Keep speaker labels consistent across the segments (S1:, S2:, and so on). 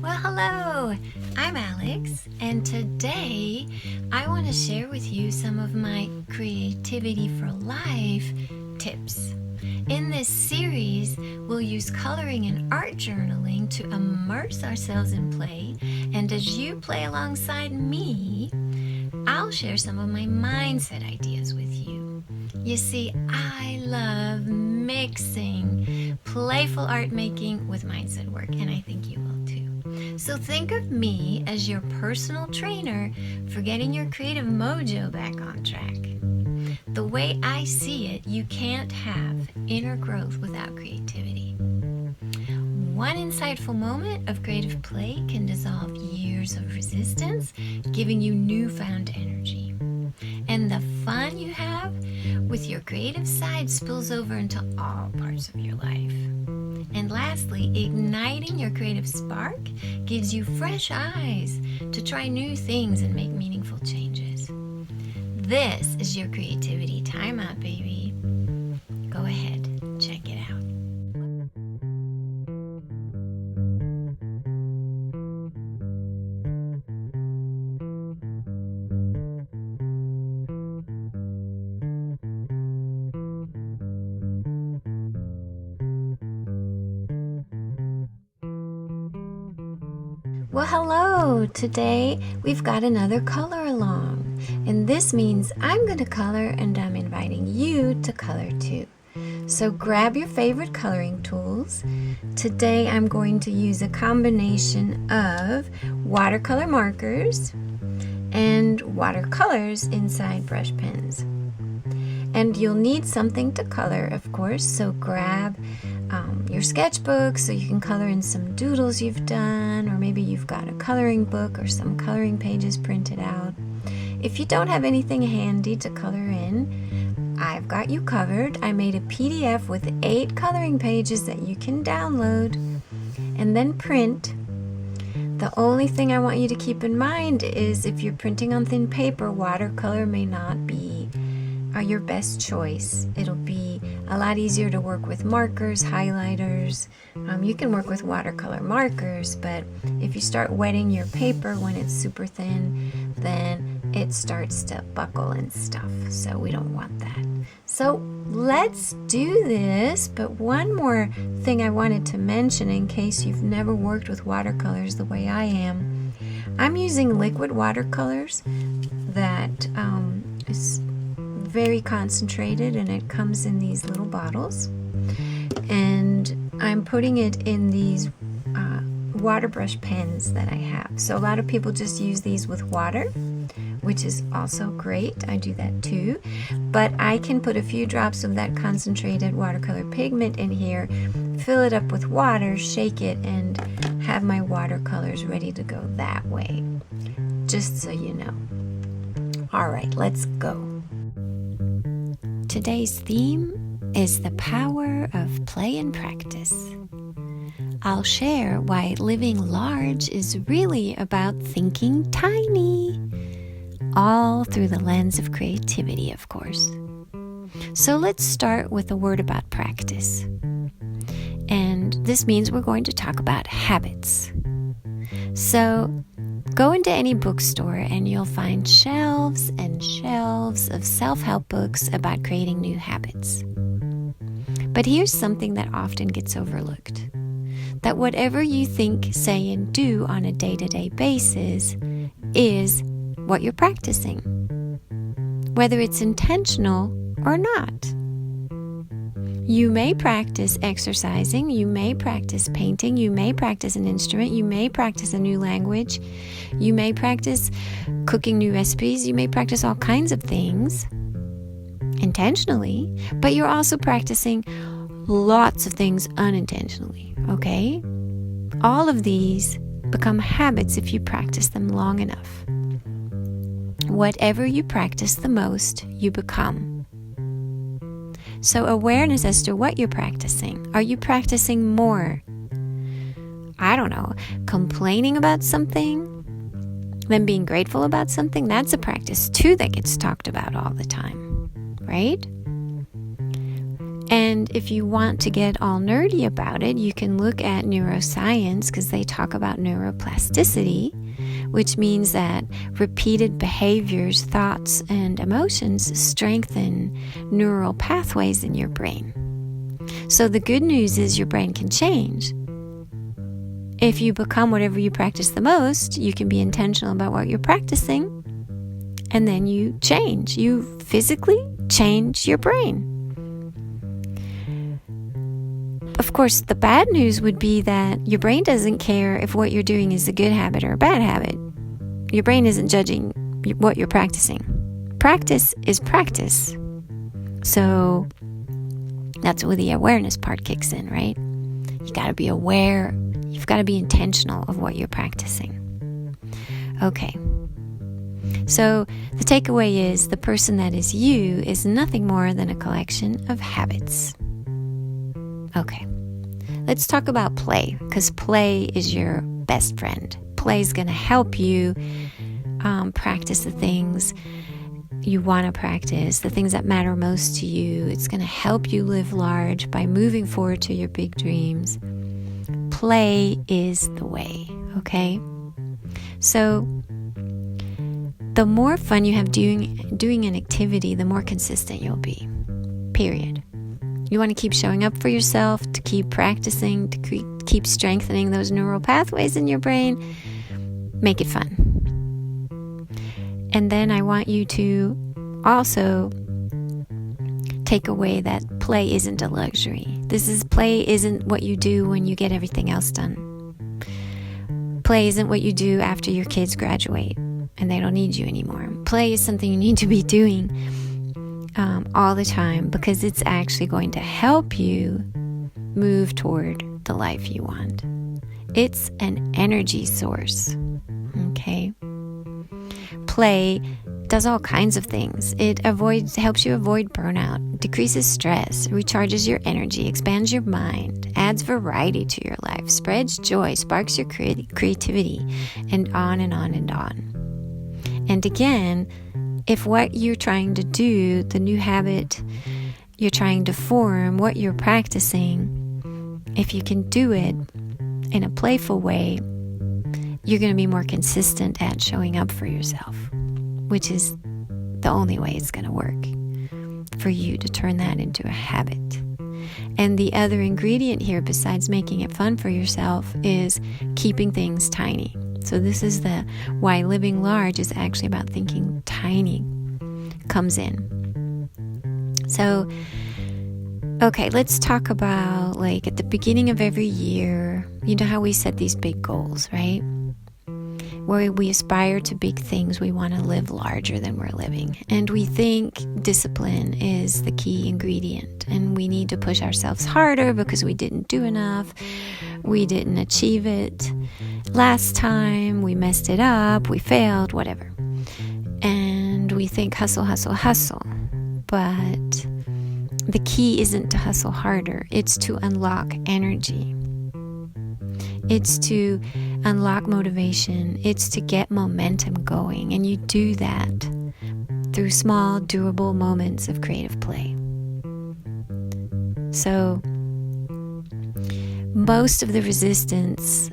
S1: Well, hello, I'm Alex, and today I want to share with you some of my Creativity for Life tips. In this series, we'll use coloring and art journaling to immerse ourselves in play, and as you play alongside me, I'll share some of my mindset ideas with you. You see, I love mixing playful art making with mindset work, and I think you will too. So think of me as your personal trainer for getting your creative mojo back on track. The way I see it, you can't have inner growth without creativity. One insightful moment of creative play can dissolve years of resistance, giving you newfound energy. And the fun you have with your creative side spills over into all parts of your life. And lastly, igniting your creative spark gives you fresh eyes to try new things and make meaningful changes. This is your creativity timeout, baby. Go ahead, check it out. Well, hello! Today we've got another color along, and this means I'm going to color and I'm inviting you to color too. So grab your favorite coloring tools. Today I'm going to use a combination of watercolor markers and watercolors inside brush pens. And you'll need something to color, of course, so grab your sketchbook so you can color in some doodles you've done, or maybe you've got a coloring book or some coloring pages printed out. If you don't have anything handy to color in, I've got you covered. I made a PDF with 8 coloring pages that you can download and then print. The only thing I want you to keep in mind is if you're printing on thin paper, watercolor may not be your best choice. It'll be a lot easier to work with markers, highlighters. You can work with watercolor markers, but if you start wetting your paper when it's super thin, then it starts to buckle and stuff. So we don't want that. So let's do this, but one more thing I wanted to mention in case you've never worked with watercolors the way I am. I'm using liquid watercolors that is very concentrated, and it comes in these little bottles, and I'm putting it in these water brush pens that I have. So a lot of people just use these with water, which is also great. I do that too, but I can put a few drops of that concentrated watercolor pigment in here, fill it up with water, shake it, and have my watercolors ready to go that way, just so you know. All right, let's go. Today's theme is the power of play and practice. I'll share why living large is really about thinking tiny, all through the lens of creativity, of course. So let's start with a word about practice. And this means we're going to talk about habits. So go into any bookstore and you'll find shelves and shelves of self-help books about creating new habits. But here's something that often gets overlooked. That whatever you think, say, and do on a day-to-day basis is what you're practicing, whether it's intentional or not. You may practice exercising, you may practice painting, you may practice an instrument, you may practice a new language, you may practice cooking new recipes, you may practice all kinds of things intentionally, but you're also practicing lots of things unintentionally, okay? All of these become habits if you practice them long enough. Whatever you practice the most, you become. So awareness as to what you're practicing. Are you practicing more, I don't know, complaining about something than being grateful about something? That's a practice too that gets talked about all the time, right? And if you want to get all nerdy about it, you can look at neuroscience, because they talk about neuroplasticity, which means that repeated behaviors, thoughts, and emotions strengthen neural pathways in your brain. So the good news is your brain can change. If you become whatever you practice the most, you can be intentional about what you're practicing, and then you change. You physically change your brain. Of course, the bad news would be that your brain doesn't care if what you're doing is a good habit or a bad habit. Your brain isn't judging what you're practicing. Practice is practice. So that's where the awareness part kicks in, right? You got to be aware. You've got to be intentional of what you're practicing. Okay. So the takeaway is the person that is you is nothing more than a collection of habits. Okay, let's talk about play, because play is your best friend. Play is going to help you practice the things you want to practice, the things that matter most to you. It's going to help you live large by moving forward to your big dreams. Play is the way, okay? So the more fun you have doing an activity, the more consistent you'll be, period. You want to keep showing up for yourself, to keep practicing, to keep strengthening those neural pathways in your brain. Make it fun. And then I want you to also take away that play isn't a luxury. Play isn't what you do when you get everything else done. Play isn't what you do after your kids graduate and they don't need you anymore. Play is something you need to be doing all the time, because it's actually going to help you move toward the life you want. It's an energy source, okay? Play does all kinds of things. It helps you avoid burnout, decreases stress, recharges your energy, expands your mind, adds variety to your life, spreads joy, sparks your creativity, and on and on and on. And again, if what you're trying to do, the new habit you're trying to form, what you're practicing, if you can do it in a playful way, you're going to be more consistent at showing up for yourself, which is the only way it's going to work for you to turn that into a habit. And the other ingredient here, besides making it fun for yourself, is keeping things tiny. So this is why living large is actually about thinking tiny comes in. So, okay, let's talk about, like, at the beginning of every year, you know how we set these big goals, right? Where we aspire to big things, we want to live larger than we're living. And we think discipline is the key ingredient. And we need to push ourselves harder because we didn't do enough. We didn't achieve it last time. We messed it up. We failed, whatever. And we think hustle, hustle, hustle. But the key isn't to hustle harder. It's to unlock energy. It's to unlock motivation. It's to get momentum going. And you do that through small, durable moments of creative play. So most of the resistance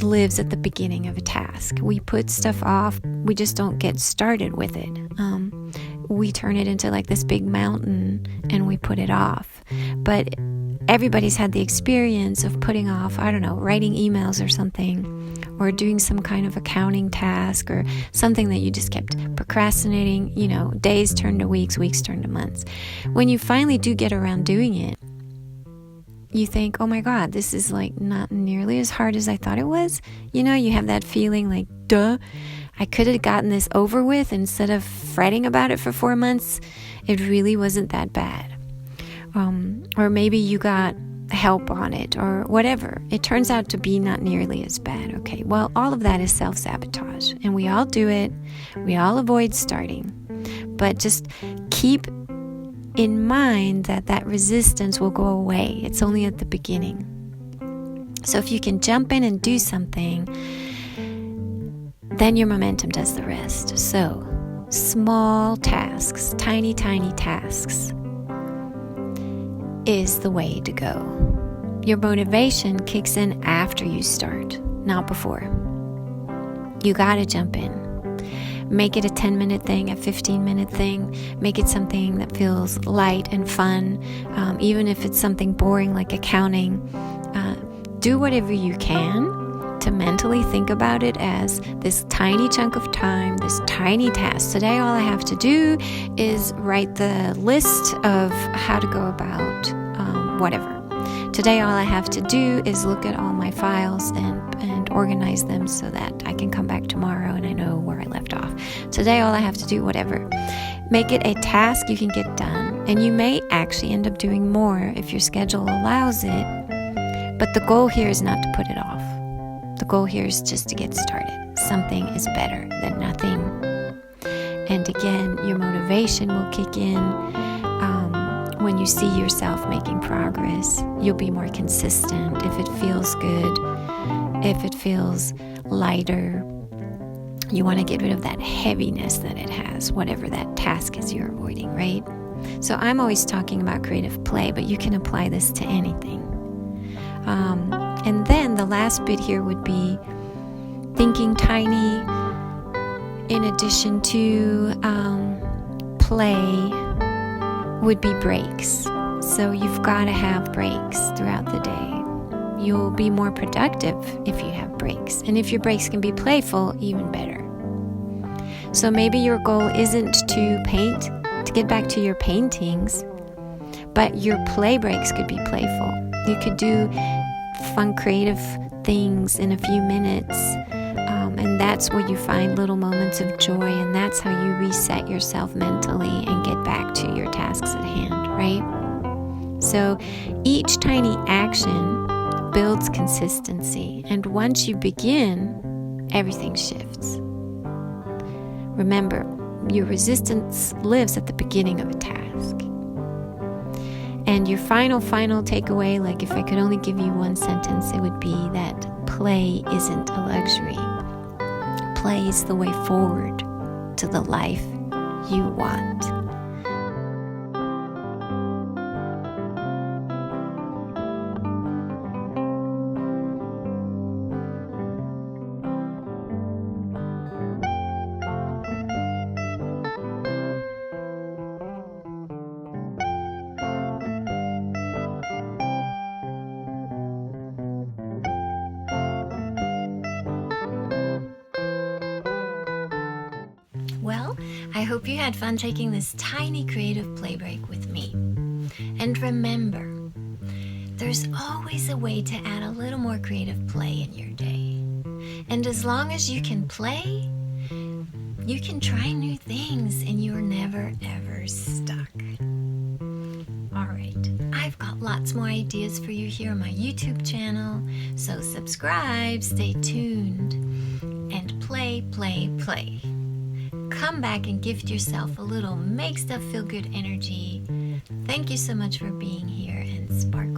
S1: lives at the beginning of a task. We put stuff off. We just don't get started with it. We turn it into like this big mountain and we put it off. But everybody's had the experience of putting off, I don't know, writing emails or something, or doing some kind of accounting task or something that you just kept procrastinating. You know, days turn to weeks, weeks turn to months. When you finally do get around doing it, you think, oh my God, this is like not nearly as hard as I thought it was. You know, you have that feeling like, duh, I could have gotten this over with instead of fretting about it for 4 months. It really wasn't that bad. Or maybe you got help on it or whatever. It turns out to be not nearly as bad. Okay, well, all of that is self-sabotage, and we all do it. We all avoid starting. But just keep in mind that resistance will go away. It's only at the beginning. So if you can jump in and do something, then your momentum does the rest. So small tasks, tiny, tiny tasks. is the way to go. Your motivation kicks in after you start, not before. You gotta jump in. Make it a 10-minute thing, a 15-minute thing. Make it something that feels light and fun, even if it's something boring like accounting. Do whatever you can to mentally think about it as this tiny chunk of time, this tiny task. Today, all I have to do is write the list of how to go about whatever. Today, all I have to do is look at all my files and organize them so that I can come back tomorrow and I know where I left off. Today, all I have to do, whatever. Make it a task you can get done, and you may actually end up doing more if your schedule allows it, but the goal here is not to put it off. The goal here is just to get started. Something is better than nothing. And again, your motivation will kick in when you see yourself making progress. You'll be more consistent if it feels good, if it feels lighter. You want to get rid of that heaviness that it has, whatever that task is you're avoiding, right? So I'm always talking about creative play, but you can apply this to anything. And then the last bit here would be thinking tiny in addition to play would be breaks. So you've got to have breaks throughout the day. You'll be more productive if you have breaks. And if your breaks can be playful, even better. So maybe your goal isn't to paint, to get back to your paintings, but your play breaks could be playful. You could do fun, creative things in a few minutes, and that's where you find little moments of joy, and that's how you reset yourself mentally and get back to your tasks at hand, right? So each tiny action builds consistency, and once you begin, everything shifts. Remember, your resistance lives at the beginning of a task. And your final takeaway, like if I could only give you one sentence, it would be that play isn't a luxury. Play is the way forward to the life you want. Well, I hope you had fun taking this tiny creative play break with me. And remember, there's always a way to add a little more creative play in your day. And as long as you can play, you can try new things and you're never ever stuck. Alright, I've got lots more ideas for you here on my YouTube channel, so subscribe, stay tuned, and play. Come back and gift yourself a little make stuff feel good energy. Thank you so much for being here, and sparkle.